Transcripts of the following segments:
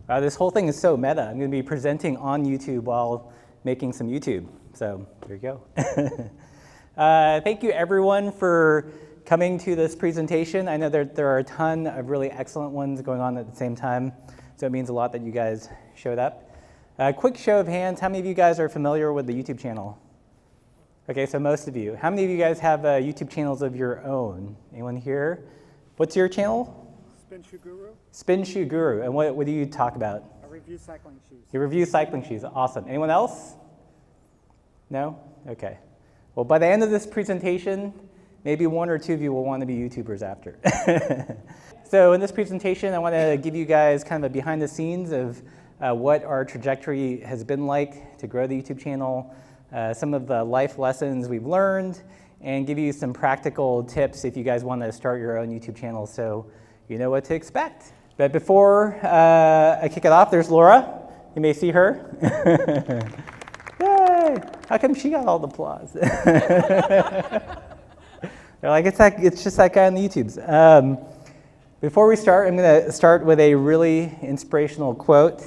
This whole thing is so meta. I'm going to be presenting on YouTube while making some YouTube. So there you go. Thank you, everyone, for coming to this presentation. I know there are a ton of really excellent ones going on at the same time, so it means a lot that you guys showed up. Quick show of hands, how many of you guys are familiar with the YouTube channel? Okay, so most of you. How many of you guys have YouTube channels of your own? Anyone here? What's your channel? Spin Shoe Guru. Spin Shoe Guru. And what do you talk about? I review cycling shoes. You review cycling shoes. Awesome. Anyone else? No? Okay. Well, by the end of this presentation, maybe one or two of you will want to be YouTubers after. So in this presentation, I want to give you guys kind of a behind the scenes of what our trajectory has been like to grow the YouTube channel, some of the life lessons we've learned, and give you some practical tips if you guys want to start your own YouTube channel so you know what to expect. But before I kick it off, there's Laura. You may see her. Yay! How come she got all the applause? They're like, it's just that guy on the YouTubes. Before we start, I'm going to start with a really inspirational quote.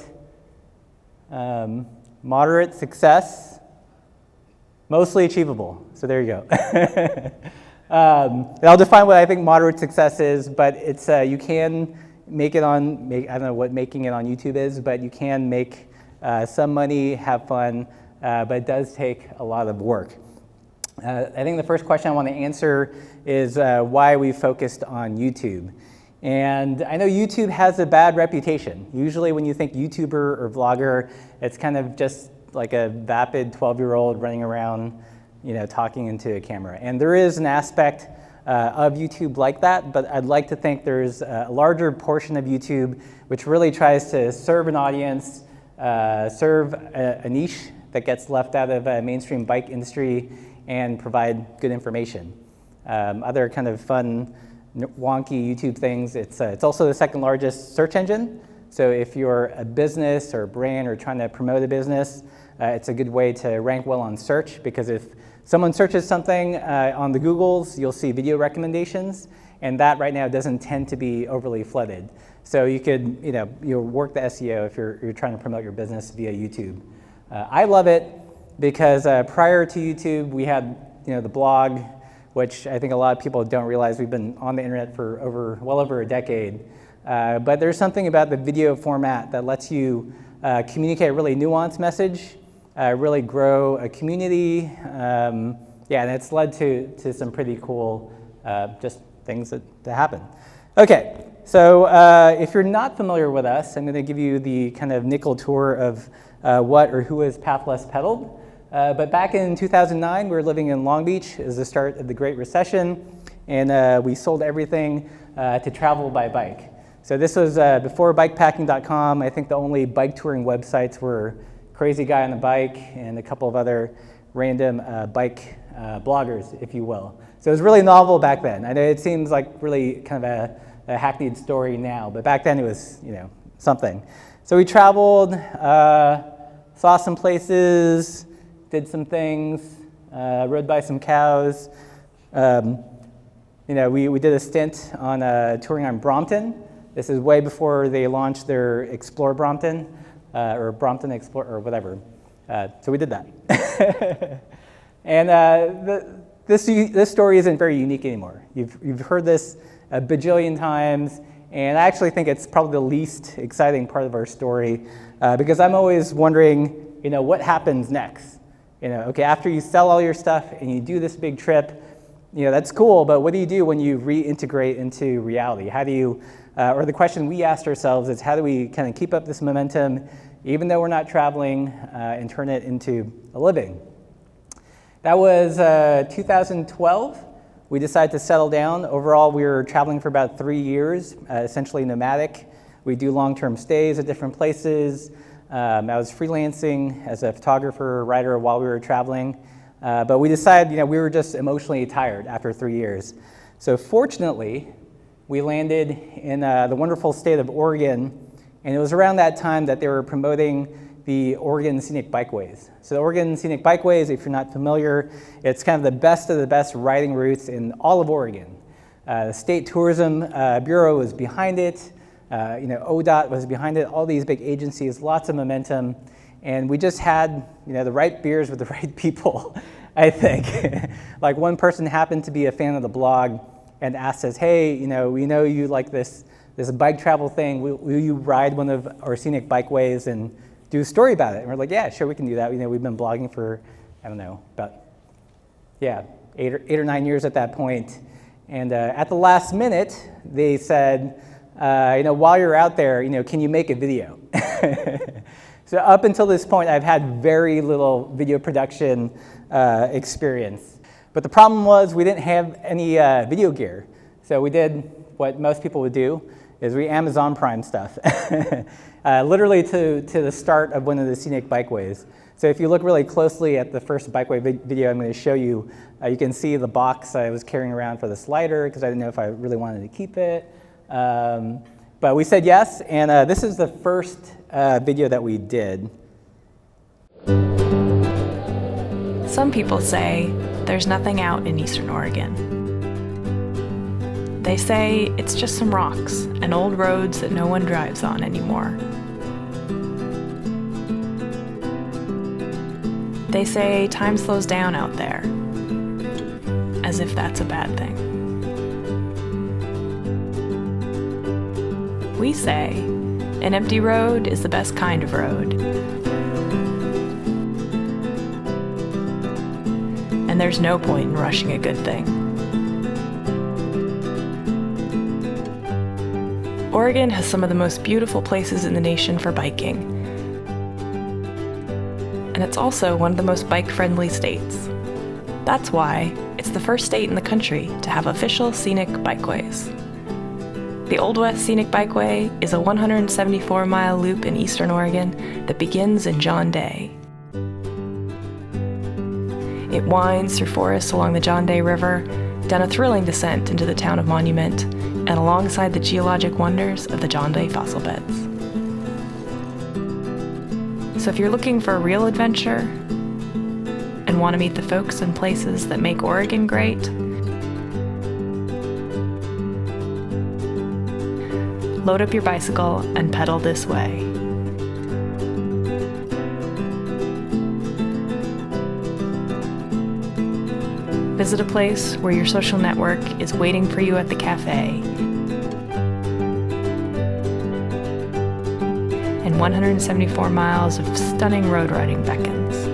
Moderate success, mostly achievable. So there you go. And I'll define what I think moderate success is, but it's you can make it on, I don't know what making it on YouTube is, but you can make some money, have fun, but it does take a lot of work. I think the first question I want to answer is why we focused on YouTube. And I know YouTube has a bad reputation. Usually when you think YouTuber or vlogger, it's kind of just like a vapid 12-year-old running around, talking into a camera. And there is an aspect of YouTube like that, but I'd like to think there's a larger portion of YouTube which really tries to serve an audience, serve a niche that gets left out of a mainstream bike industry, and provide good information. Other kind of fun, wonky YouTube things, it's also the second largest search engine. So if you're a business or a brand or trying to promote a business, it's a good way to rank well on search, because if someone searches something on the Googles, you'll see video recommendations, and that right now doesn't tend to be overly flooded. So you could, you'll work the SEO if you're trying to promote your business via YouTube. I love it because prior to YouTube, we had, the blog, which I think a lot of people don't realize we've been on the internet for well over a decade. But there's something about the video format that lets you communicate a really nuanced message, really grow a community. And it's led to some pretty cool just things that happen. Okay, so if you're not familiar with us, I'm going to give you the kind of nickel tour of what or who is Pathless Pedaled. But back in 2009, we were living in Long Beach. It was the start of the Great Recession, and we sold everything to travel by bike. So this was before bikepacking.com. I think the only bike touring websites were Crazy Guy on the Bike and a couple of other random bike bloggers, if you will. So it was really novel back then. I know it seems like really kind of a hackneyed story now, but back then it was, something. So we traveled, saw some places, did some things, rode by some cows. We did a stint on touring on Brompton. This is way before they launched their Explore Brompton, or Brompton Explore, or whatever. So we did that. And this story isn't very unique anymore. You've heard this a bajillion times, and I actually think it's probably the least exciting part of our story, because I'm always wondering, what happens next? Okay, after you sell all your stuff and you do this big trip, that's cool, but what do you do when you reintegrate into reality? How do you, or the question we asked ourselves is, how do we kind of keep up this momentum, even though we're not traveling, and turn it into a living? That was 2012. We decided to settle down. Overall, we were traveling for about 3 years, essentially nomadic. We do long-term stays at different places. I was freelancing as a photographer, writer while we were traveling. But we decided, we were just emotionally tired after 3 years. So fortunately, we landed in the wonderful state of Oregon, and it was around that time that they were promoting the Oregon Scenic Bikeways. So the Oregon Scenic Bikeways, if you're not familiar, it's kind of the best of the best riding routes in all of Oregon. The State Tourism Bureau was behind it. ODOT was behind it, all these big agencies, lots of momentum. And we just had, the right beers with the right people, I think. Like one person happened to be a fan of the blog and asked us, hey, we know you like this bike travel thing. Will you ride one of our scenic bikeways and do a story about it? And we're like, yeah, sure, we can do that. We've been blogging for, I don't know, about, 8 or 9 years at that point. And at the last minute, they said, while you're out there, can you make a video? So up until this point, I've had very little video production experience. But the problem was we didn't have any video gear. So we did what most people would do, is we Amazon Prime stuff, literally to the start of one of the scenic bikeways. So if you look really closely at the first bikeway video I'm going to show you, you can see the box I was carrying around for the slider because I didn't know if I really wanted to keep it. But we said yes, and this is the first video that we did. Some people say there's nothing out in Eastern Oregon. They say it's just some rocks and old roads that no one drives on anymore. They say time slows down out there, as if that's a bad thing. We say an empty road is the best kind of road. And there's no point in rushing a good thing. Oregon has some of the most beautiful places in the nation for biking. And it's also one of the most bike-friendly states. That's why it's the first state in the country to have official scenic bikeways. The Old West Scenic Bikeway is a 174-mile loop in Eastern Oregon that begins in John Day. It winds through forests along the John Day River, down a thrilling descent into the town of Monument, and alongside the geologic wonders of the John Day fossil beds. So if you're looking for a real adventure and want to meet the folks and places that make Oregon great, load up your bicycle and pedal this way. Visit a place where your social network is waiting for you at the cafe. And 174 miles of stunning road riding beckons.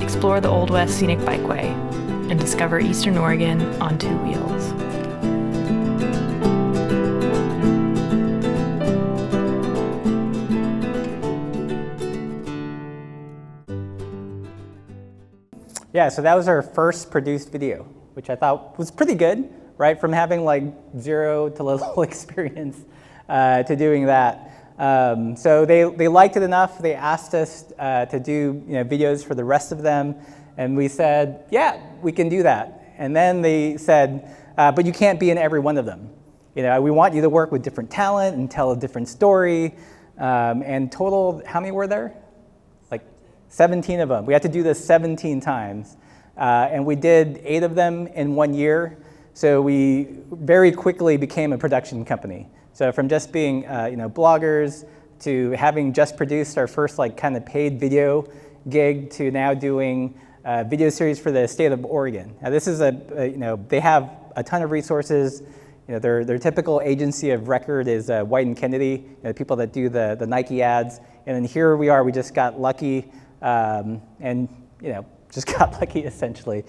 Explore the Old West Scenic Bikeway and discover Eastern Oregon on two wheels. Yeah, so that was our first produced video, which I thought was pretty good, right? From having like zero to little experience to doing that. So they liked it enough. They asked us to do videos for the rest of them, and we said, yeah, we can do that. And then they said, but you can't be in every one of them. We want you to work with different talent and tell a different story. And total, how many were there? 17 of them. We had to do this 17 times. And we did 8 of them in 1 year. So we very quickly became a production company. So from just being bloggers to having just produced our first kind of paid video gig to now doing a video series for the state of Oregon. Now this is they have a ton of resources. Their typical agency of record is White and Kennedy, the people that do the Nike ads. And then here we are, we just got lucky. Just got lucky essentially.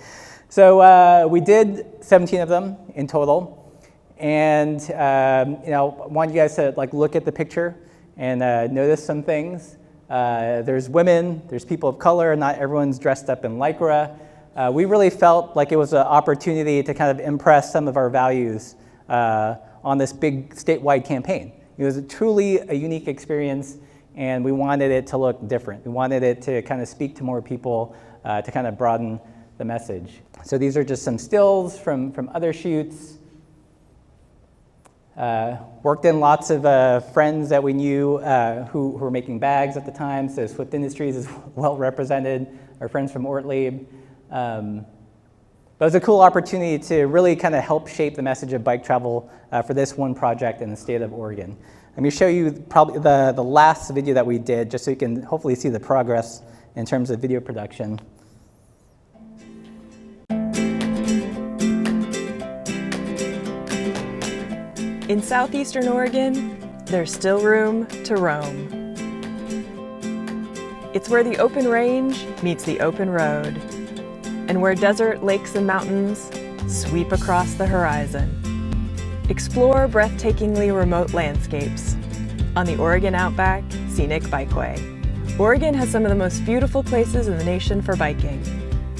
So we did 17 of them in total, and I want you guys to look at the picture and notice some things. There's women, there's people of color, not everyone's dressed up in Lycra. We really felt like it was an opportunity to kind of impress some of our values on this big statewide campaign. It was truly a unique experience. And we wanted it to look different. We wanted it to kind of speak to more people, to kind of broaden the message. So these are just some stills from other shoots. Worked in lots of friends that we knew who were making bags at the time. So Swift Industries is well represented. Our friends from Ortlieb. But it was a cool opportunity to really kind of help shape the message of bike travel for this one project in the state of Oregon. Let me show you probably the last video that we did, just so you can hopefully see the progress in terms of video production. In southeastern Oregon, there's still room to roam. It's where the open range meets the open road, and where desert, lakes, and mountains sweep across the horizon. Explore breathtakingly remote landscapes on the Oregon Outback Scenic Bikeway. Oregon has some of the most beautiful places in the nation for biking,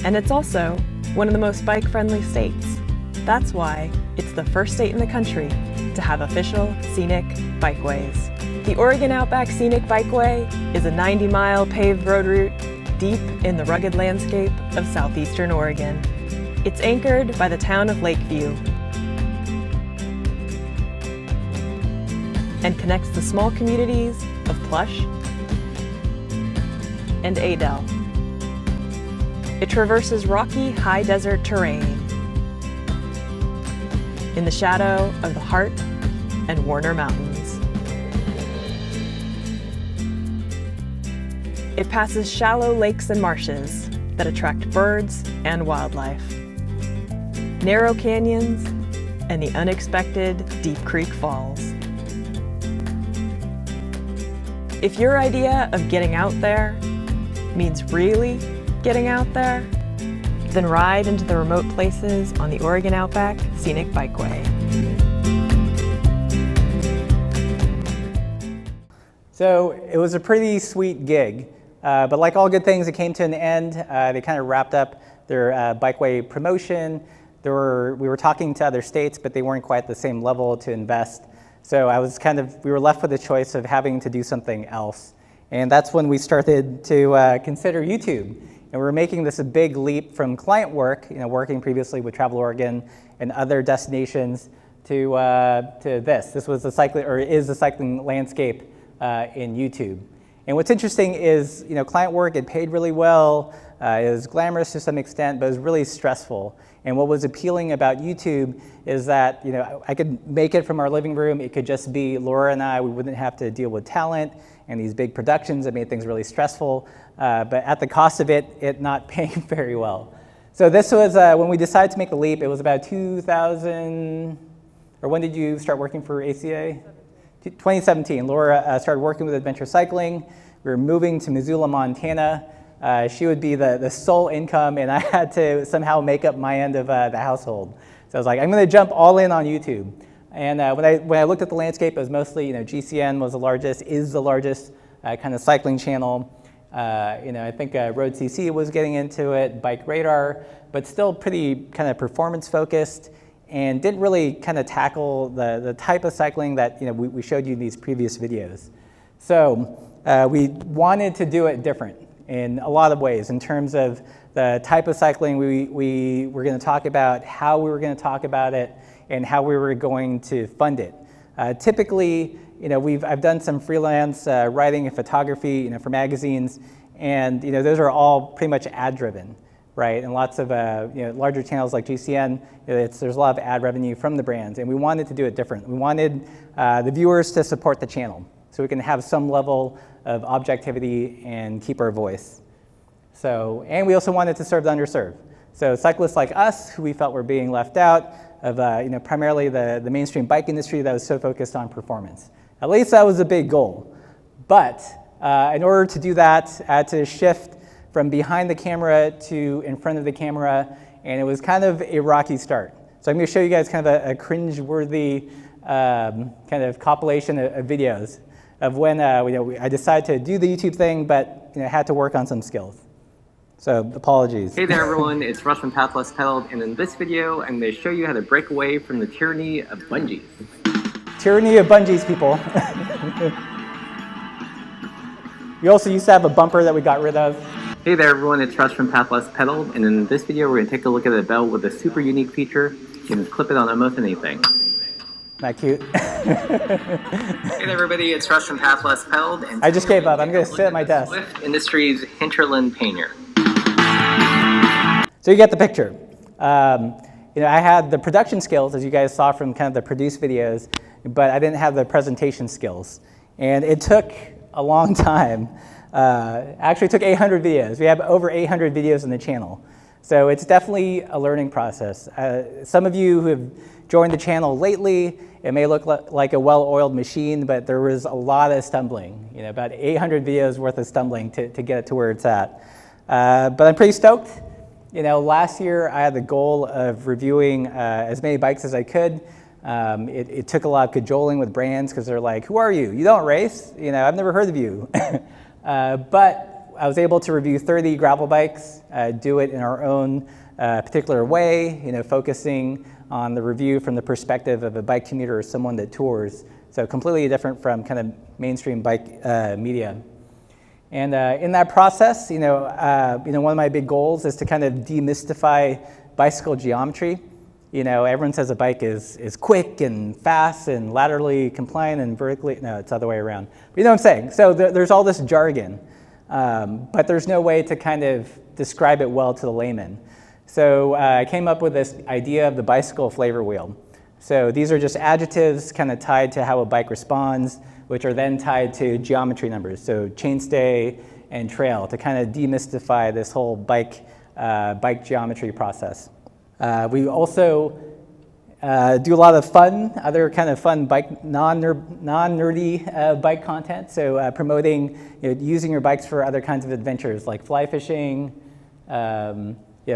and it's also one of the most bike-friendly states. That's why it's the first state in the country to have official scenic bikeways. The Oregon Outback Scenic Bikeway is a 90-mile paved road route deep in the rugged landscape of southeastern Oregon. It's anchored by the town of Lakeview and connects the small communities of Plush and Adel. It traverses rocky, high desert terrain in the shadow of the Hart and Warner Mountains. It passes shallow lakes and marshes that attract birds and wildlife, narrow canyons, and the unexpected Deep Creek Falls. If your idea of getting out there means really getting out there, then ride into the remote places on the Oregon Outback Scenic Bikeway. So it was a pretty sweet gig, but like all good things, it came to an end. They kind of wrapped up their bikeway promotion. We were talking to other states, but they weren't quite at the same level to invest. So we were left with the choice of having to do something else. And that's when we started to consider YouTube. And we were making this a big leap from client work, working previously with Travel Oregon and other destinations to this. This was is the cycling landscape in YouTube. And what's interesting is, client work, it paid really well. It was glamorous to some extent, but it was really stressful. And what was appealing about YouTube is that, I could make it from our living room. It could just be Laura and I. We wouldn't have to deal with talent and these big productions that made things really stressful. But at the cost of it not paying very well. So this was, when we decided to make the leap, it was about 2000, or when did you start working for ACA? 2017. Laura started working with Adventure Cycling. We were moving to Missoula, Montana. She would be the sole income, and I had to somehow make up my end of the household. So I was like, I'm going to jump all in on YouTube. And when I looked at the landscape, it was mostly, GCN was the largest, is the largest kind of cycling channel. I think Road CC was getting into it, Bike Radar, but still pretty kind of performance focused, and didn't really kind of tackle the type of cycling that we showed you in these previous videos. So we wanted to do it different in a lot of ways in terms of the type of cycling we were going to talk about, how we were going to talk about it, and how we were going to fund it. Typically, I've done some freelance writing and photography, for magazines, and those are all pretty much ad-driven, right? And lots of larger channels like GCN, there's a lot of ad revenue from the brands, and we wanted to do it different. We wanted the viewers to support the channel, so we can have some level of objectivity and keep our voice. So, and we also wanted to serve the underserved. So cyclists like us, who we felt were being left out of primarily the mainstream bike industry that was so focused on performance. At least that was a big goal. But in order to do that, I had to shift from behind the camera to in front of the camera, and it was kind of a rocky start. So I'm going to show you guys kind of a cringe-worthy kind of compilation of videos of when I decided to do the YouTube thing, but had to work on some skills. So apologies. Hey there everyone, it's Russ from Path Less Pedaled, and in this video I'm going to show you how to break away from the tyranny of bungees. Tyranny of bungees, people. We also used to have a bumper that we got rid of. Hey there everyone, it's Russ from Path Less Pedaled, and in this video we're going to take a look at a belt with a super unique feature. You can clip it on almost anything. Not cute. Hey there everybody, it's Russ from Path Less Pedaled, and I just gave up. I'm going to sit at my desk. Swift Industries Hinterland Painter. So you get the picture. I had the production skills, as you guys saw from kind of the produced videos, but I didn't have the presentation skills. And it took a long time. Actually took 800 videos. We have over 800 videos on the channel. So it's definitely a learning process. Some of you who have joined the channel lately, it may look like a well-oiled machine, but there was a lot of stumbling, about 800 videos worth of stumbling to get it to where it's at. But I'm pretty stoked. Last year I had the goal of reviewing as many bikes as I could. It took a lot of cajoling with brands because they're like, who are you? You don't race? I've never heard of you. But I was able to review 30 gravel bikes, do it in our own particular way, focusing on the review from the perspective of a bike commuter or someone that tours. So completely different from kind of mainstream bike media. And in that process, one of my big goals is to kind of demystify bicycle geometry. Everyone says a bike is quick and fast and laterally compliant and vertically, no, it's the other way around. But you know what I'm saying? So there's all this jargon, but there's no way to kind of describe it well to the layman. So I came up with this idea of the bicycle flavor wheel. So these are just adjectives kind of tied to how a bike responds, which are then tied to geometry numbers, so chainstay and trail, to kind of demystify this whole bike geometry process. We also do a lot of other kind of fun bike, non-nerdy bike content. So promoting, using your bikes for other kinds of adventures like fly fishing,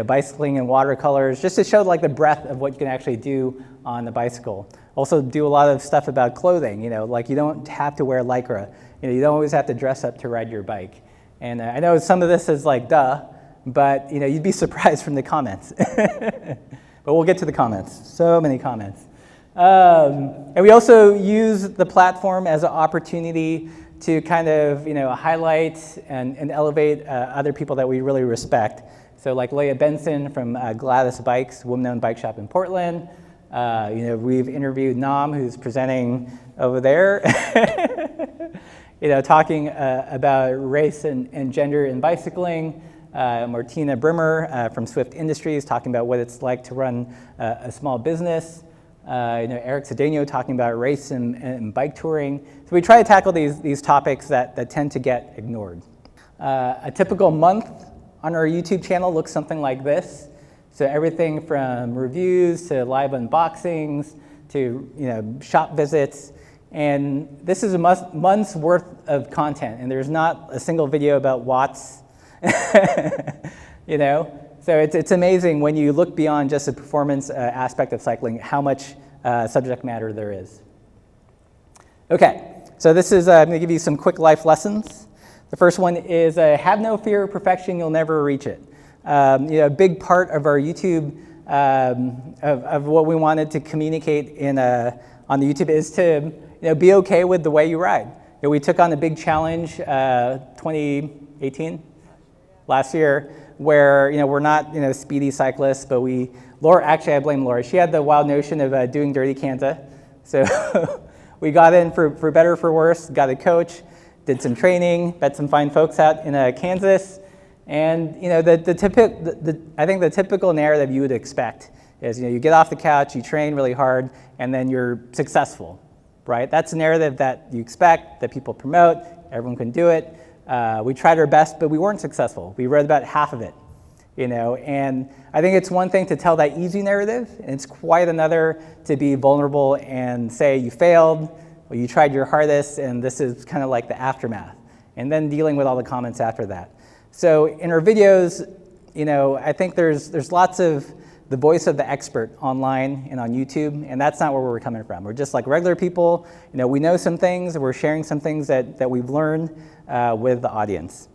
bicycling in watercolors, just to show like the breadth of what you can actually do on the bicycle. Also do a lot of stuff about clothing, like you don't have to wear Lycra. You don't always have to dress up to ride your bike. And I know some of this is like duh, but you'd be surprised from the comments. But we'll get to the comments. So many comments. And we also use the platform as an opportunity to kind of highlight and elevate other people that we really respect. So like Leah Benson from Gladys Bikes, woman-owned bike shop in Portland. We've interviewed Nam, who's presenting over there, talking about race and gender in bicycling. Martina Brimmer from Swift Industries talking about what it's like to run a small business. Eric Cedeno talking about race and bike touring. So we try to tackle these topics that tend to get ignored. A typical month on our YouTube channel looks something like this. So everything from reviews to live unboxings to shop visits. And this is a month's worth of content, and there's not a single video about watts. So it's amazing when you look beyond just the performance aspect of cycling, how much subject matter there is. Okay, so this is, I'm gonna give you some quick life lessons. The first one is have no fear of perfection, you'll never reach it. A big part of our YouTube, of what we wanted to communicate on the YouTube is to be okay with the way you ride. We took on a big challenge 2018? Last year, where we're not speedy cyclists, but Laura, actually I blame Laura. She had the wild notion of doing Dirty Kansas. So we got in for better or for worse, got a coach, did some training, met some fine folks out in Kansas, and I think the typical narrative you would expect is you get off the couch, you train really hard, and then you're successful, right? That's a narrative that you expect, that people promote, everyone can do it. We tried our best, but we weren't successful. We read about half of it, and I think it's one thing to tell that easy narrative, and it's quite another to be vulnerable and say you failed, or you tried your hardest, and this is kind of like the aftermath, and then dealing with all the comments after that. So in our videos, I think there's lots of the voice of the expert online and on YouTube, and that's not where we're coming from. We're just like regular people. We know some things, we're sharing some things that we've learned with the audience.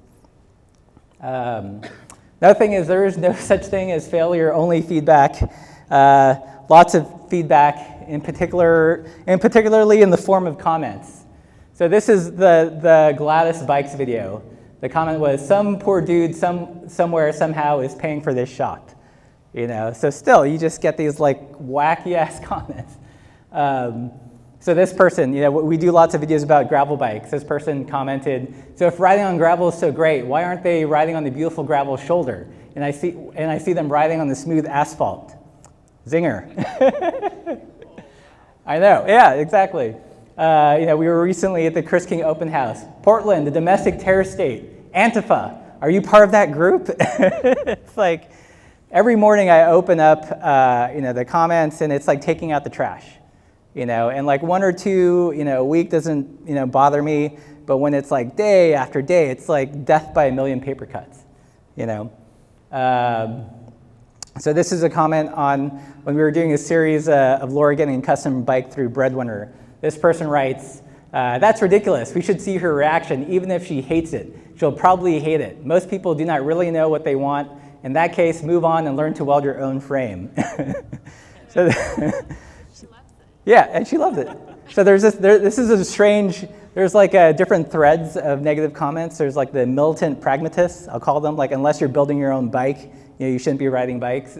Another thing is there is no such thing as failure, only feedback. Lots of feedback, particularly in the form of comments. So this is the Gladys Bikes video. The comment was, some poor dude somewhere somehow is paying for this shot. So still, you just get these like wacky ass comments. So this person, we do lots of videos about gravel bikes. This person commented, so if riding on gravel is so great, why aren't they riding on the beautiful gravel shoulder? And I see them riding on the smooth asphalt. Zinger. I know, yeah, exactly. We were recently at the Chris King Open House. Portland, the domestic terror state. Antifa, are you part of that group? It's like every morning I open up, the comments, and it's like taking out the trash. And like 1 or 2, a week doesn't, bother me, but when it's like day after day, it's like death by a million paper cuts. So this is a comment on when we were doing a series of Laura getting a custom bike through Breadwinner. This person writes, that's ridiculous. We should see her reaction, even if she hates it. She'll probably hate it. Most people do not really know what they want. In that case, move on and learn to weld your own frame. So, yeah, and she loves it. So this is a strange, there's like different threads of negative comments. There's like the militant pragmatists, I'll call them, like unless you're building your own bike, you shouldn't be riding bikes.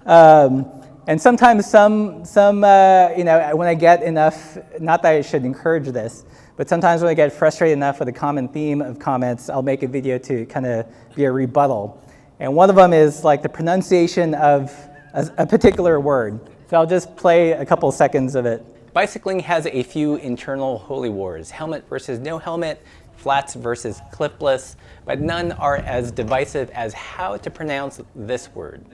And sometimes some when I get enough, not that I should encourage this, but sometimes when I get frustrated enough with a common theme of comments, I'll make a video to kind of be a rebuttal. And one of them is like the pronunciation of a particular word. So I'll just play a couple seconds of it. Bicycling has a few internal holy wars, helmet versus no helmet, flats versus clipless, but none are as divisive as how to pronounce this word.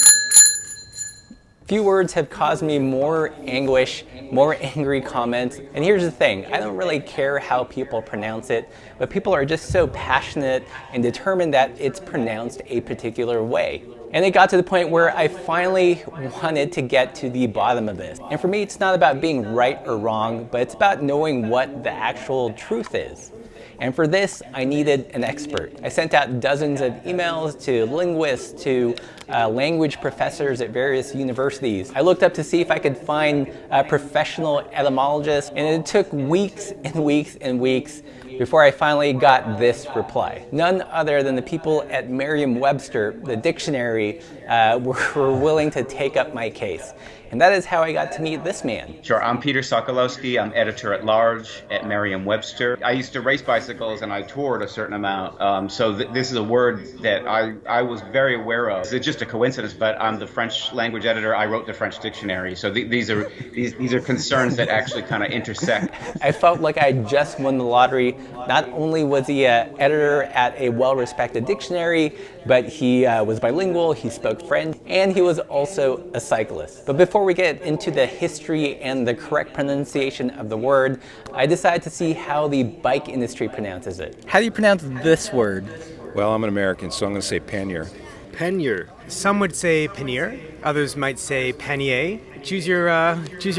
Few words have caused me more anguish, more angry comments, and here's the thing, I don't really care how people pronounce it, but people are just so passionate and determined that it's pronounced a particular way. And it got to the point where I finally wanted to get to the bottom of this. And for me, it's not about being right or wrong, but it's about knowing what the actual truth is. And for this, I needed an expert. I sent out dozens of emails to linguists, to language professors at various universities. I looked up to see if I could find professional etymologists, and it took weeks and weeks and weeks before I finally got this reply. None other than the people at Merriam-Webster, the dictionary, were willing to take up my case. And that is how I got to meet this man. Sure, I'm Peter Sokolowski. I'm editor-at-large at Merriam-Webster. I used to race bicycles and I toured a certain amount. So this is a word that I was very aware of. It's just a coincidence, but I'm the French language editor. I wrote the French dictionary. So these are concerns that actually kind of intersect. I felt like I just won the lottery. Not only was he an editor at a well-respected dictionary, but he was bilingual, he spoke French, and he was also a cyclist. But before we get into the history and the correct pronunciation of the word, I decided to see how the bike industry pronounces it. How do you pronounce this word? Well, I'm an American, so I'm going to say pannier. Pannier. Some would say pannier. Others might say panier. Choose your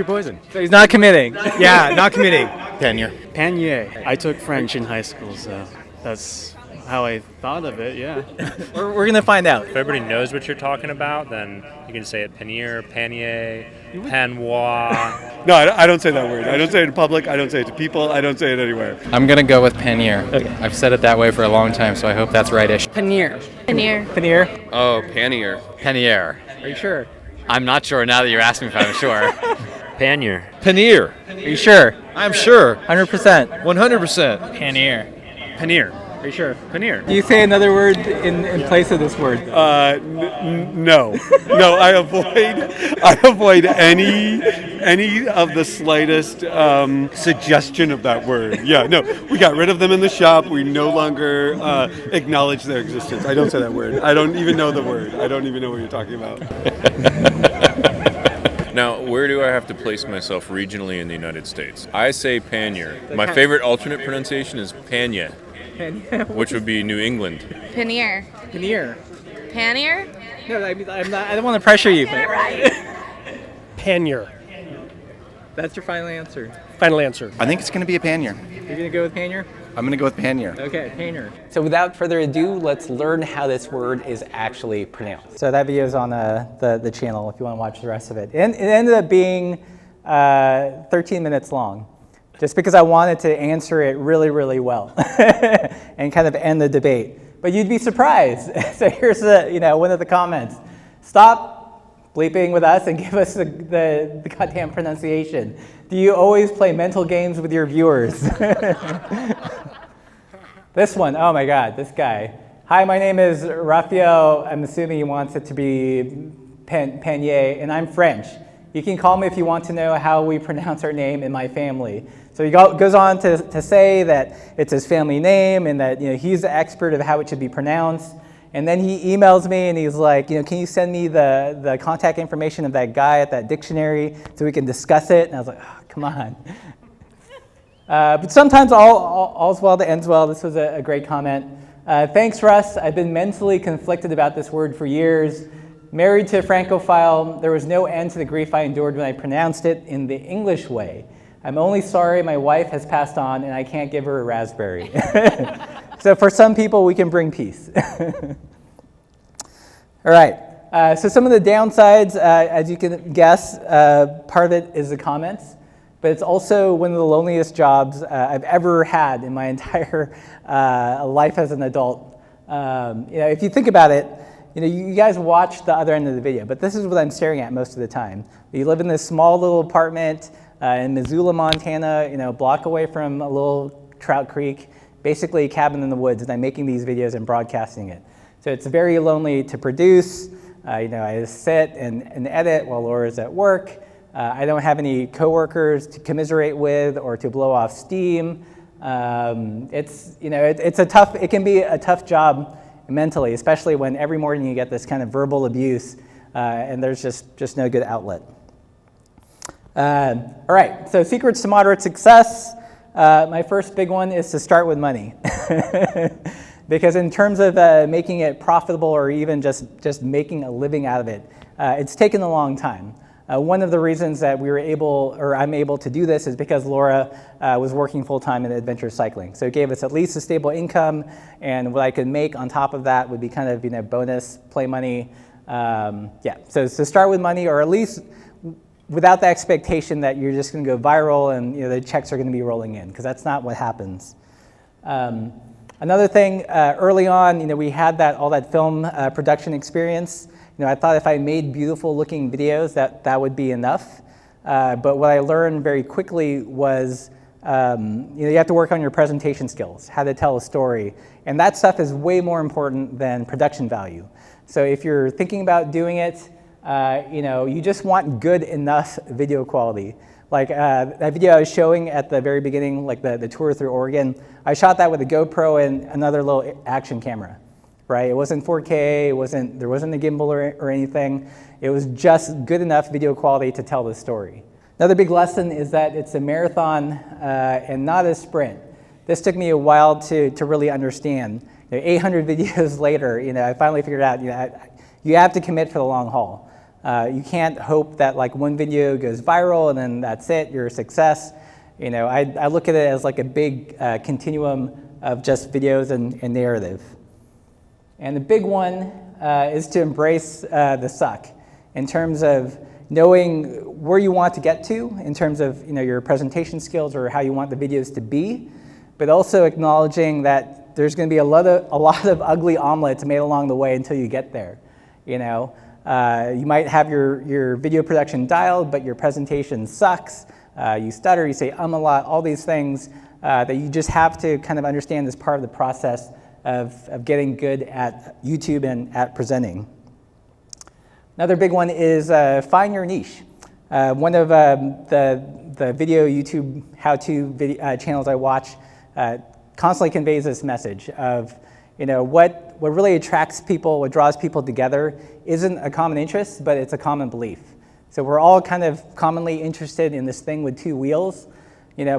poison. So he's not committing. Yeah, not committing. Pannier. Pannier. I took French in high school, so that's how I thought of it, yeah. We're going to find out. If everybody knows what you're talking about, then you can say it pannier, panier, panois. No, I don't say that word. I don't say it in public. I don't say it to people. I don't say it anywhere. I'm going to go with pannier. Okay. I've said it that way for a long time, so I hope that's right-ish. Pannier. Pannier. Oh, pannier. Pannier. Are you sure? I'm not sure now that you're asking if I'm sure. Pannier. Pannier. Are you sure? I'm sure. 100%. 100%. Pannier. Pannier. Are you sure? Pannier. Do you say another word in place of this word? No. No, I avoid any of the slightest suggestion of that word. Yeah, no, we got rid of them in the shop. We no longer acknowledge their existence. I don't say that word. I don't even know the word. I don't even know what you're talking about. Now, where do I have to place myself regionally in the United States? I say pannier. My favorite alternate pronunciation is panya, which would be New England. Pannier. Pannier. Pannier? No, I'm not. I don't want to pressure you. But Pannier. that's your final answer. Final answer. I think it's going to be a pannier. You're going to go with pannier? I'm going to go with pannier. Okay, pannier. So without further ado, let's learn how this word is actually pronounced. So that video is on the channel if you want to watch the rest of it. And it ended up being 13 minutes long, just because I wanted to answer it really, really well and kind of end the debate. But you'd be surprised. So here's one of the comments. Stop bleeping with us and give us the goddamn pronunciation. Do you always play mental games with your viewers? This one, oh my God, this guy. Hi, my name is Raphael. I'm assuming he wants it to be Panier, and I'm French. You can call me if you want to know how we pronounce our name in my family. So he goes on to say that it's his family name and that he's the expert of how it should be pronounced. And then he emails me and he's like, can you send me the contact information of that guy at that dictionary so we can discuss it? And I was like, oh, come on. But sometimes all's well that ends well. This was a great comment. Thanks, Russ. I've been mentally conflicted about this word for years. Married to a Francophile, there was no end to the grief I endured when I pronounced it in the English way. I'm only sorry my wife has passed on and I can't give her a raspberry. So for some people, we can bring peace. All right. So some of the downsides, as you can guess, part of it is the comments. But it's also one of the loneliest jobs I've ever had in my entire life as an adult. If you think about it, you guys watch the other end of the video, but this is what I'm staring at most of the time. You live in this small little apartment in Missoula, Montana, a block away from a little trout creek, basically a cabin in the woods, and I'm making these videos and broadcasting it. So it's very lonely to produce. I just sit and edit while Laura's at work. I don't have any coworkers to commiserate with or to blow off steam. It can be a tough job mentally, especially when every morning you get this kind of verbal abuse and there's just no good outlet. All right, so secrets to moderate success. My first big one is to start with money. Because in terms of making it profitable or even just making a living out of it, it's taken a long time. One of the reasons that I'm able to do this is because Laura was working full-time in adventure cycling. So it gave us at least a stable income, and what I could make on top of that would be kind of bonus play money. So start with money, or at least without the expectation that you're just going to go viral and the checks are going to be rolling in, because that's not what happens. Another thing, early on, we had all that film production experience. I thought if I made beautiful looking videos that would be enough. But what I learned very quickly was you have to work on your presentation skills, how to tell a story. And that stuff is way more important than production value. So if you're thinking about doing it, you just want good enough video quality. Like that video I was showing at the very beginning, like the tour through Oregon, I shot that with a GoPro and another little action camera. Right? It wasn't 4K, there wasn't a gimbal or anything. It was just good enough video quality to tell the story. Another big lesson is that it's a marathon and not a sprint. This took me a while to really understand. 800 videos later, I finally figured out, you have to commit for the long haul. You can't hope that one video goes viral and then that's it, you're a success. I look at it as like a big continuum of just videos and narrative. And the big one is to embrace the suck in terms of knowing where you want to get to in terms of your presentation skills or how you want the videos to be, but also acknowledging that there's going to be a lot of ugly omelets made along the way until you get there. You might have your video production dialed, but your presentation sucks. You stutter, you say a lot, all these things that you just have to kind of understand as part of the process of getting good at YouTube and at presenting. Another big one is find your niche. One of the video YouTube how-to channels I watch constantly conveys this message of what really attracts people, what draws people together isn't a common interest, but it's a common belief. So we're all kind of commonly interested in this thing with two wheels,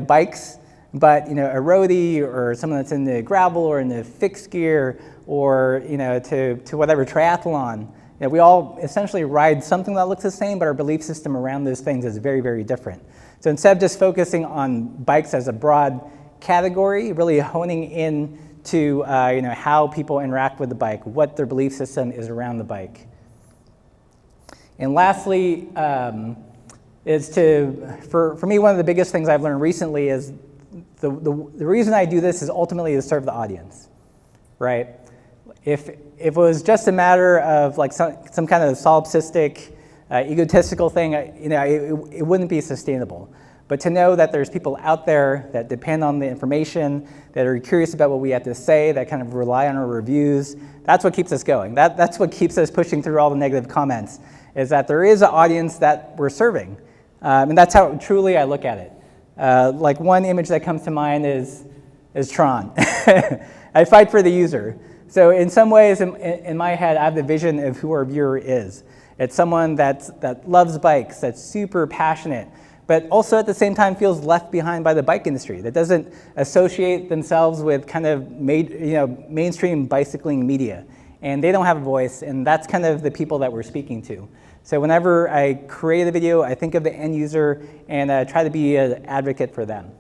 bikes. But a roadie or someone that's in the gravel or in the fixed gear or to whatever triathlon, we all essentially ride something that looks the same, but our belief system around those things is very, very different. So instead of just focusing on bikes as a broad category, really honing in to how people interact with the bike, what their belief system is around the bike. And lastly, for me, one of the biggest things I've learned recently is the reason I do this is ultimately to serve the audience, right? If it was just a matter of some kind of solipsistic, egotistical thing, it wouldn't be sustainable. But to know that there's people out there that depend on the information, that are curious about what we have to say, that kind of rely on our reviews, that's what keeps us going. That's what keeps us pushing through all the negative comments. is that there is an audience that we're serving. And that's how truly I look at it. Like one image that comes to mind is Tron. I fight for the user. So in some ways, in my head, I have the vision of who our viewer is. It's someone that loves bikes, that's super passionate, but also at the same time feels left behind by the bike industry, that doesn't associate themselves with kind of mainstream bicycling media. And they don't have a voice, and that's kind of the people that we're speaking to. So whenever I create a video, I think of the end user and try to be an advocate for them.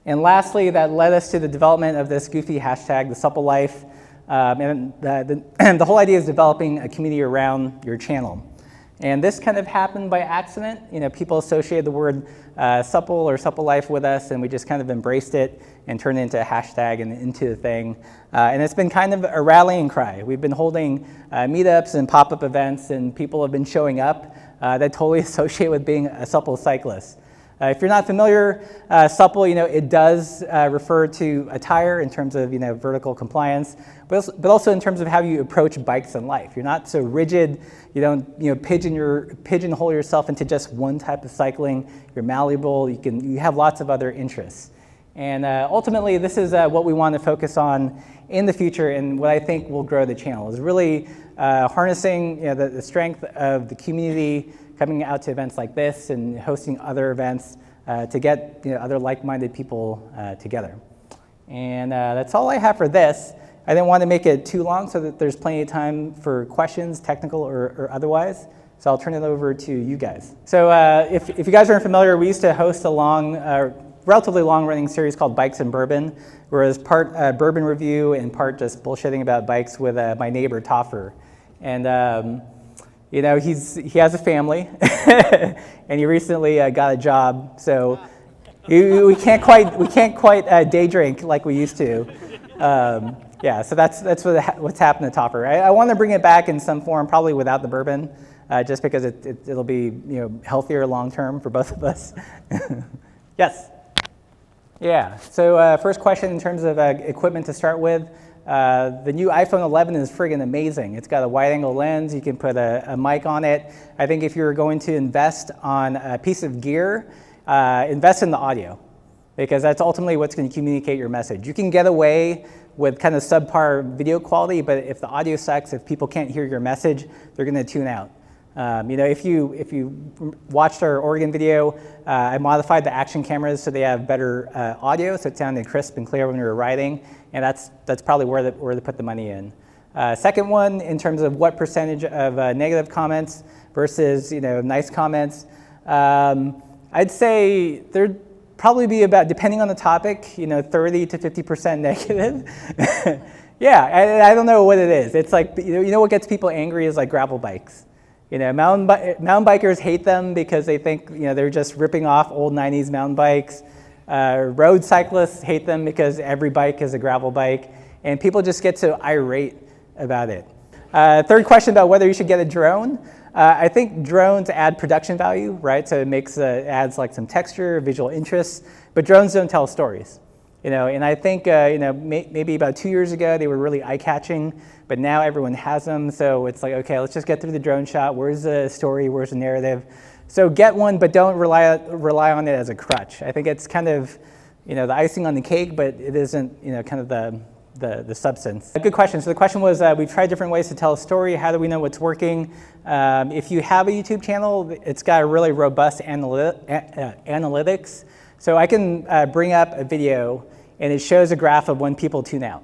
And lastly, that led us to the development of this goofy hashtag, the supple life. And the whole idea is developing a community around your channel. And this kind of happened by accident. People associated the word supple or supple life with us, and we just kind of embraced it and turned it into a hashtag and into a thing. And it's been kind of a rallying cry. We've been holding meetups and pop-up events, and people have been showing up that totally associate with being a supple cyclist. If you're not familiar, supple, it does refer to attire in terms of vertical compliance, but also in terms of how you approach bikes in life. You're not so rigid. You don't pigeonhole yourself into just one type of cycling. You're malleable. You have lots of other interests. And ultimately, this is what we want to focus on in the future, and what I think will grow the channel is really harnessing the strength of the community, coming out to events like this and hosting other events to get other like-minded people together. And that's all I have for this. I didn't want to make it too long so that there's plenty of time for questions, technical or otherwise. So I'll turn it over to you guys. So if you guys aren't familiar, we used to host a relatively long-running series called Bikes and Bourbon, where it was part bourbon review and part just bullshitting about bikes with my neighbor Toffer. And he has a family, and he recently got a job, so we can't quite day drink like we used to. Yeah, so that's what's happened to Topper. I want to bring it back in some form, probably without the bourbon, just because it'll be healthier long term for both of us. Yes. Yeah. So first question in terms of equipment to start with. The new iPhone 11 is friggin' amazing. It's got a wide-angle lens. You can put a mic on it. I think if you're going to invest on a piece of gear, invest in the audio, because that's ultimately what's going to communicate your message. You can get away with kind of subpar video quality, but if the audio sucks, if people can't hear your message, they're going to tune out. If you watched our Oregon video, I modified the action cameras so they have better audio, so it sounded crisp and clear when we were riding, and that's probably where they put the money in. Second one, in terms of what percentage of negative comments versus nice comments, I'd say there'd probably be about, depending on the topic, 30 to 50% negative. Yeah, I don't know what it is. It's like, what gets people angry is like gravel bikes. Mountain bikers hate them because they think they're just ripping off old 90s mountain bikes. Road cyclists hate them because every bike is a gravel bike, and people just get so irate about it. Third question about whether you should get a drone. I think drones add production value, right? So it adds like some texture, visual interest, but drones don't tell stories. And I think maybe about 2 years ago they were really eye-catching, but now everyone has them. So it's like, okay, let's just get through the drone shot. Where's the story? Where's the narrative? So get one, but don't rely on it as a crutch. I think it's kind of the icing on the cake, but it isn't kind of the substance. A good question. So the question was, we've tried different ways to tell a story. How do we know what's working? If you have a YouTube channel, it's got a really robust analytics. So I can bring up a video and it shows a graph of when people tune out,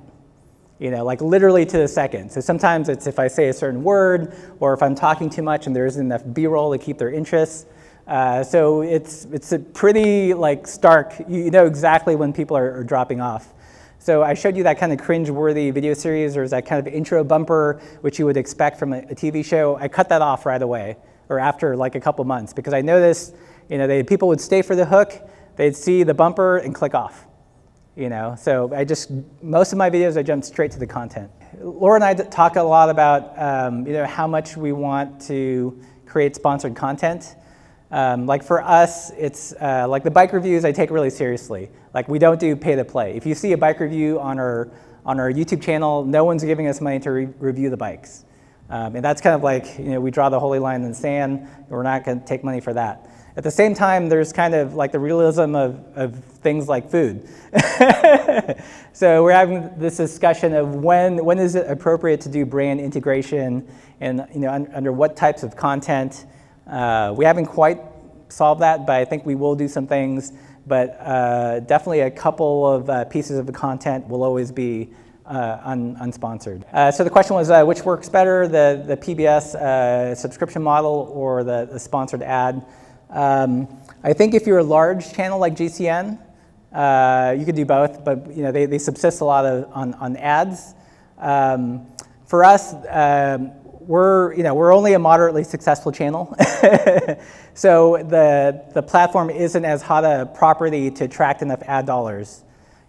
like literally to the second. So sometimes it's if I say a certain word or if I'm talking too much and there isn't enough B-roll to keep their interest. So it's a pretty stark, you know exactly when people are dropping off. So I showed you that kind of cringe-worthy video series. There's that kind of intro bumper, which you would expect from a TV show. I cut that off right away, or after a couple months, because I noticed, people would stay for the hook, they'd see the bumper and click off. So most of my videos, I jumped straight to the content. Laura and I talk a lot about, how much we want to create sponsored content. Like for us, it's like the bike reviews I take really seriously. Like we don't do pay to play. If you see a bike review on our YouTube channel, no one's giving us money to review the bikes. And that's kind of like, we draw the holy line in the sand, and we're not going to take money for that. At the same time, there's kind of like the realism of things like food. So we're having this discussion of when is it appropriate to do brand integration, and under what types of content. We haven't quite solved that, but I think we will do some things. But definitely a couple of pieces of the content will always be unsponsored. So the question was, which works better, the PBS subscription model or the sponsored ad? I think if you're a large channel like GCN, you could do both, but they subsist a lot on ads. For us, we're only a moderately successful channel, so the platform isn't as hot a property to attract enough ad dollars.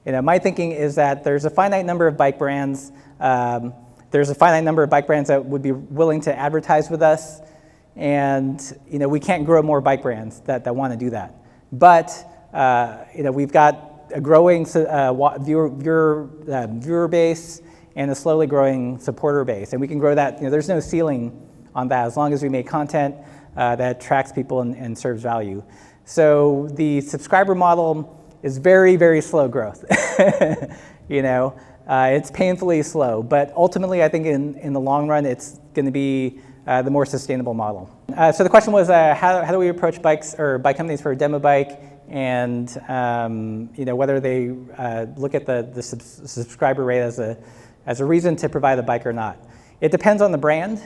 My thinking is that there's a finite number of bike brands. There's a finite number of bike brands that would be willing to advertise with us, and we can't grow more bike brands that want to do that. But we've got a growing viewer base and a slowly growing supporter base, and we can grow that. There's no ceiling on that as long as we make content that attracts people and serves value. So the subscriber model is very, very slow growth. It's painfully slow, but ultimately I think in the long run it's going to be the more sustainable model. So the question was, how do we approach bikes or bike companies for a demo bike, and whether they look at the subscriber rate as a reason to provide a bike or not. It depends on the brand.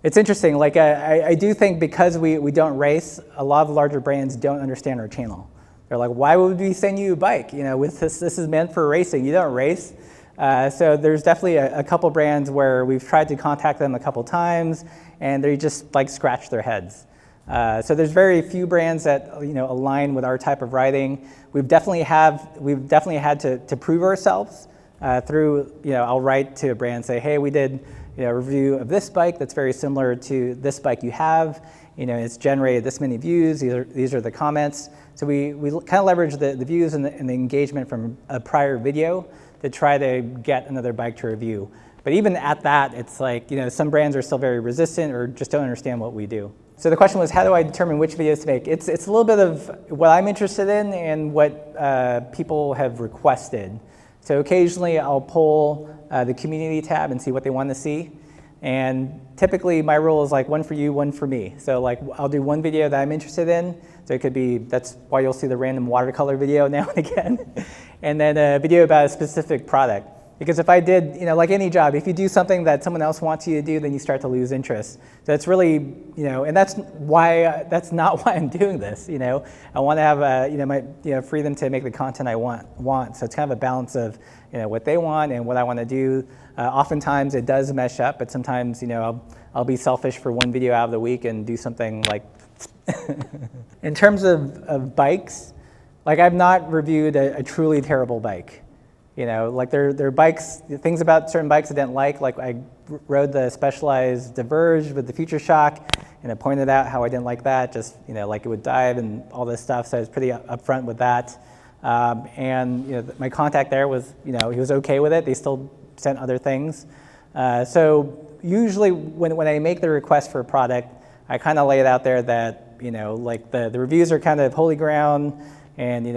It's interesting, like I do think because we don't race, a lot of larger brands don't understand our channel. They're like, why would we send you a bike? With this is meant for racing, you don't race. So there's definitely a couple brands where we've tried to contact them a couple times and they just like scratch their heads. So there's very few brands that align with our type of riding. We've definitely had to prove ourselves through, I'll write to a brand and say, hey, we did a review of this bike that's very similar to this bike you have. It's generated this many views. These are the comments. So we kind of leverage the views and the engagement from a prior video to try to get another bike to review. But even at that, it's like, some brands are still very resistant or just don't understand what we do. So the question was, how do I determine which videos to make? It's a little bit of what I'm interested in and what people have requested. So occasionally I'll pull the community tab and see what they want to see. And typically my rule is like one for you, one for me. So like I'll do one video that I'm interested in. So it could be, that's why you'll see the random watercolor video now and again. And then a video about a specific product. Because if I did, like any job, if you do something that someone else wants you to do, then you start to lose interest. So it's really, and that's not why I'm doing this. I want to have, my freedom to make the content I want. So it's kind of a balance of, what they want and what I want to do. Oftentimes it does mesh up, but sometimes, I'll be selfish for one video out of the week and do something like. In terms of bikes, like I've not reviewed a truly terrible bike. Like there are bikes, things about certain bikes I didn't like I rode the Specialized Diverge with the Future Shock, and I pointed out how I didn't like that, just, like it would dive and all this stuff, so I was pretty upfront with that. And, my contact there was, he was okay with it. They still sent other things. So usually when I make the request for a product, I kind of lay it out there that, like the reviews are kind of holy ground, and,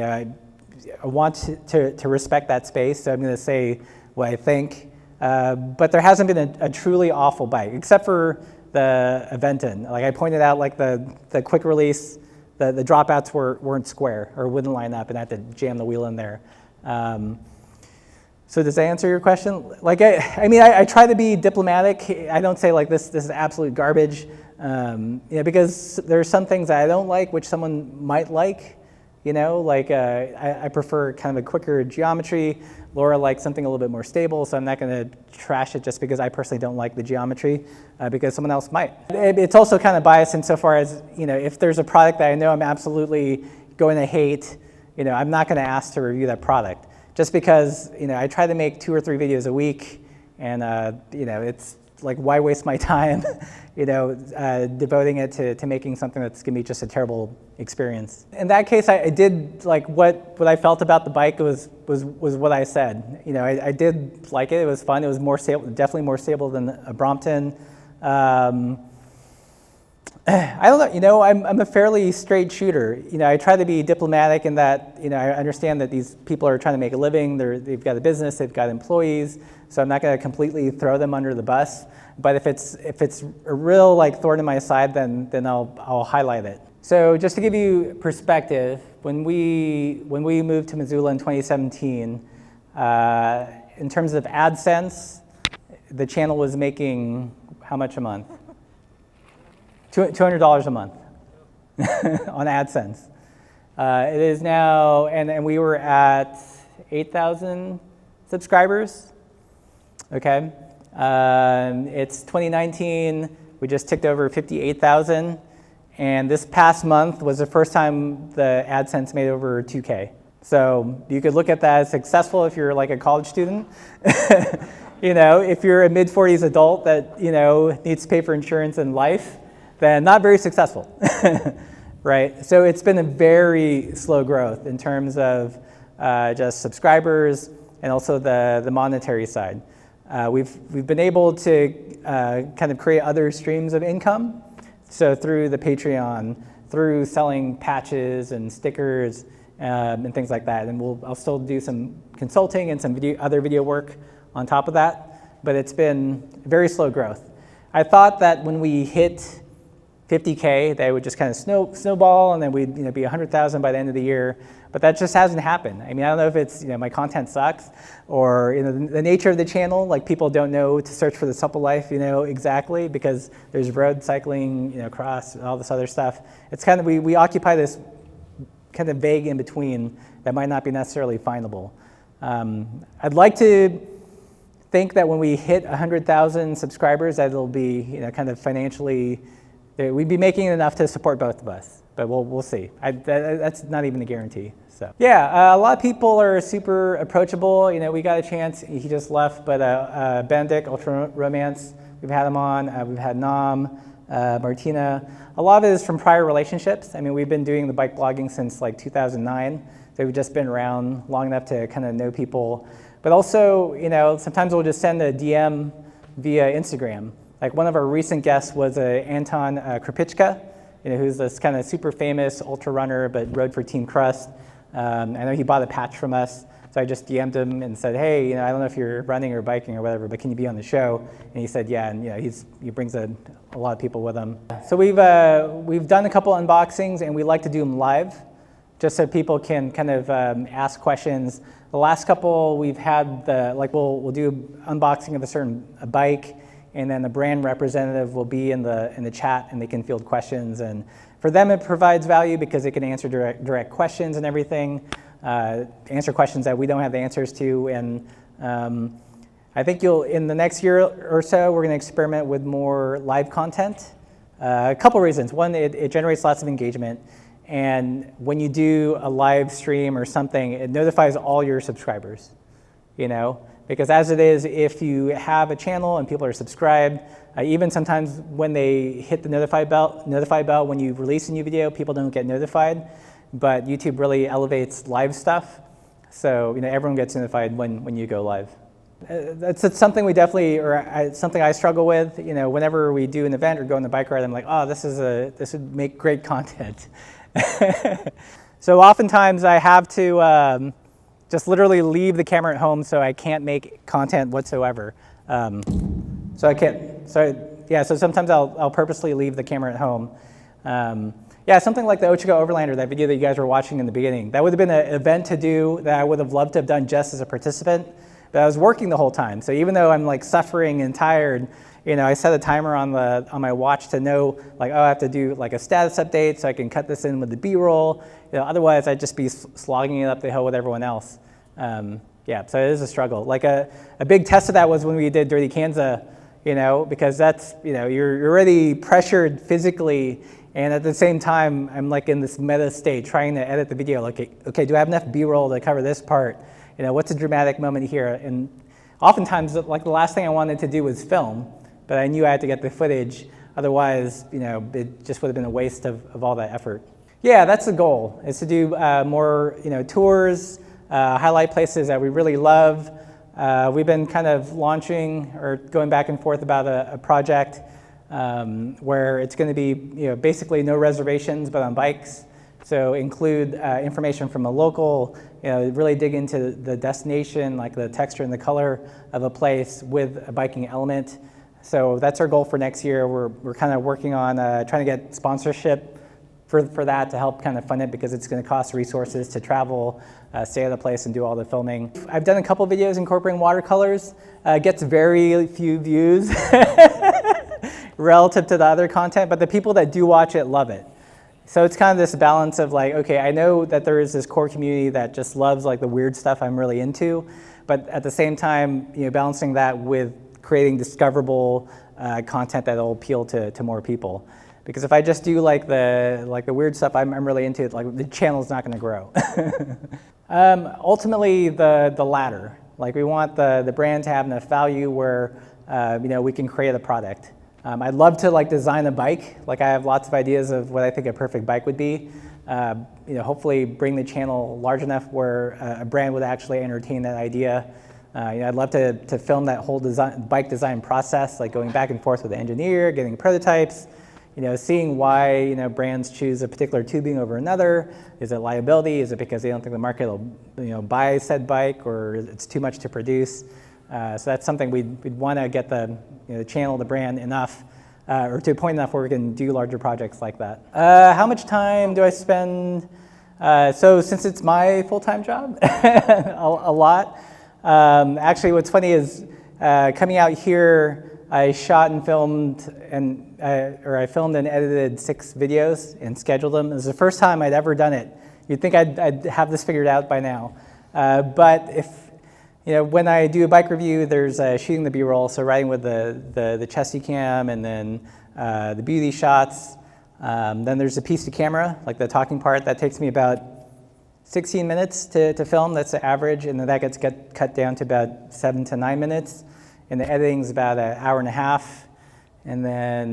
I want to respect that space, so I'm going to say what I think. But there hasn't been a truly awful bike, except for the Aventon. Like I pointed out, like the quick release, the dropouts weren't square or wouldn't line up, and I had to jam the wheel in there. So does that answer your question? Like I try to be diplomatic. I don't say like this is absolute garbage, because there are some things that I don't like, which someone might like. I prefer kind of a quicker geometry. Laura likes something a little bit more stable, so I'm not going to trash it just because I personally don't like the geometry, because someone else might. It's also kind of biased insofar as, if there's a product that I know I'm absolutely going to hate, I'm not going to ask to review that product. Just because, I try to make 2 or 3 videos a week, and, it's, like, why waste my time, devoting it to making something that's gonna be just a terrible experience. In that case, I did, like, what I felt about the bike was what I said. I did like it. It was fun. It was more stable, definitely more stable than a Brompton. I don't know, I'm a fairly straight shooter. I try to be diplomatic in that, I understand that these people are trying to make a living, they've got a business, they've got employees, so I'm not gonna completely throw them under the bus. But if it's a real, like, thorn in my side, then I'll highlight it. So just to give you perspective, when we moved to Missoula in 2017, in terms of AdSense, the channel was making how much a month? $200 a month on AdSense. It is now, and we were at 8,000 subscribers, okay? It's 2019, we just ticked over 58,000, and this past month was the first time the AdSense made over 2K. So you could look at that as successful if you're like a college student. If you're a mid-40s adult that, needs to pay for insurance and life, then not very successful, right? So it's been a very slow growth in terms of just subscribers and also the monetary side. We've been able to kind of create other streams of income. So through the Patreon, through selling patches and stickers and things like that. And I'll still do some consulting and some other video work on top of that, but it's been very slow growth. I thought that when we hit 50K, they would just kind of snowball, and then we'd be 100,000 by the end of the year. But that just hasn't happened. I mean, I don't know if it's my content sucks, or the nature of the channel. Like, people don't know to search for the supple life, exactly, because there's road cycling, cross, all this other stuff. It's kind of we occupy this kind of vague in between that might not be necessarily findable. I'd like to think that when we hit 100,000 subscribers, that it'll be kind of financially. We'd be making enough to support both of us, but we'll see. That's not even a guarantee. So yeah, a lot of people are super approachable. We got a chance. He just left, but Benedict, Ultra Romance, we've had him on. We've had Nam, Martina. A lot of it is from prior relationships. I mean, we've been doing the bike blogging since like 2009, so we've just been around long enough to kind of know people. But also, sometimes we'll just send a DM via Instagram. Like, one of our recent guests was Anton Krapichka, who's this kind of super famous ultra runner, but rode for Team Crust. I know he bought a patch from us, so I just DM'd him and said, hey, I don't know if you're running or biking or whatever, but can you be on the show? And he said, yeah, and he brings a lot of people with him. So we've done a couple unboxings, and we like to do them live, just so people can kind of ask questions. The last couple we've had we'll do unboxing of a bike, and then the brand representative will be in the chat, and they can field questions. And for them, it provides value because it can answer direct questions and everything, answer questions that we don't have the answers to. And I think in the next year or so, we're going to experiment with more live content. A couple reasons. One, it generates lots of engagement. And when you do a live stream or something, it notifies all your subscribers, Because as it is, if you have a channel and people are subscribed, even sometimes when they hit the notify bell when you release a new video, people don't get notified. But YouTube really elevates live stuff, so everyone gets notified when you go live. It's something we definitely, something I struggle with. Whenever we do an event or go on the bike ride, I'm like, oh, this would make great content. So oftentimes I have to. Just literally leave the camera at home, so I can't make content whatsoever. So I can't. So sometimes I'll purposely leave the camera at home. Something like the Ochika Overlander, that video that you guys were watching in the beginning. That would have been an event to do that I would have loved to have done just as a participant, but I was working the whole time. So even though I'm like suffering and tired, I set a timer on my watch to know, like, oh, I have to do like a status update so I can cut this in with the B-roll. Otherwise I'd just be slogging it up the hill with everyone else. So it is a struggle. Like a big test of that was when we did Dirty Kanza, because that's, you're already pressured physically, and at the same time, I'm like in this meta state trying to edit the video. Like, okay, do I have enough B-roll to cover this part? What's a dramatic moment here? And oftentimes, like, the last thing I wanted to do was film, but but I knew I had to get the footage. Otherwise, it just would have been a waste of all that effort. Yeah, that's the goal, is to do more tours, highlight places that we really love. We've been kind of launching or going back and forth about a project where it's going to be basically no reservations but on bikes. So include information from a local, really dig into the destination, like the texture and the color of a place with a biking element. So that's our goal for next year. We're kind of working on trying to get sponsorship for that to help kind of fund it, because it's going to cost resources to travel, stay at the place, and do all the filming. I've done a couple videos incorporating watercolors. Gets very few views relative to the other content, but the people that do watch it love it. So it's kind of this balance of like, okay, I know that there is this core community that just loves like the weird stuff I'm really into, but at the same time, balancing that with creating discoverable content that will appeal to more people. Because if I just do like the weird stuff I'm really into, like the channel's not going to grow. Ultimately, the latter. Like we want the brand to have enough value where we can create a product. I'd love to like design a bike. Like I have lots of ideas of what I think a perfect bike would be. Hopefully bring the channel large enough where a brand would actually entertain that idea. I'd love to film that whole bike design process, like going back and forth with the engineer, getting prototypes, seeing why brands choose a particular tubing over another. Is it liability? Is it because they don't think the market will buy said bike, or it's too much to produce? So that's something we'd want to get the channel, the brand enough, or to a point enough where we can do larger projects like that. How much time do I spend? So since it's my full-time job, a lot. Actually, what's funny is coming out here, I shot and filmed I filmed and edited 6 videos and scheduled them. It was the first time I'd ever done it. You'd think I'd have this figured out by now. But when I do a bike review, there's shooting the B-roll, so riding with the chesty cam, and then the beauty shots. Then there's the piece to camera, like the talking part. That takes me about 16 minutes to film. That's the average, and then that gets cut down to about 7 to 9 minutes. And the editing's about an hour and a half, and then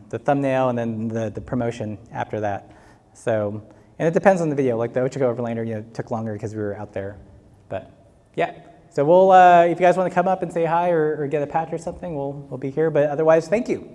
the thumbnail, and then the promotion after that. So, and it depends on the video. Like the Ochako Overlander, took longer because we were out there. But yeah, so we'll if you guys want to come up and say hi or get a patch or something, we'll be here. But otherwise, thank you.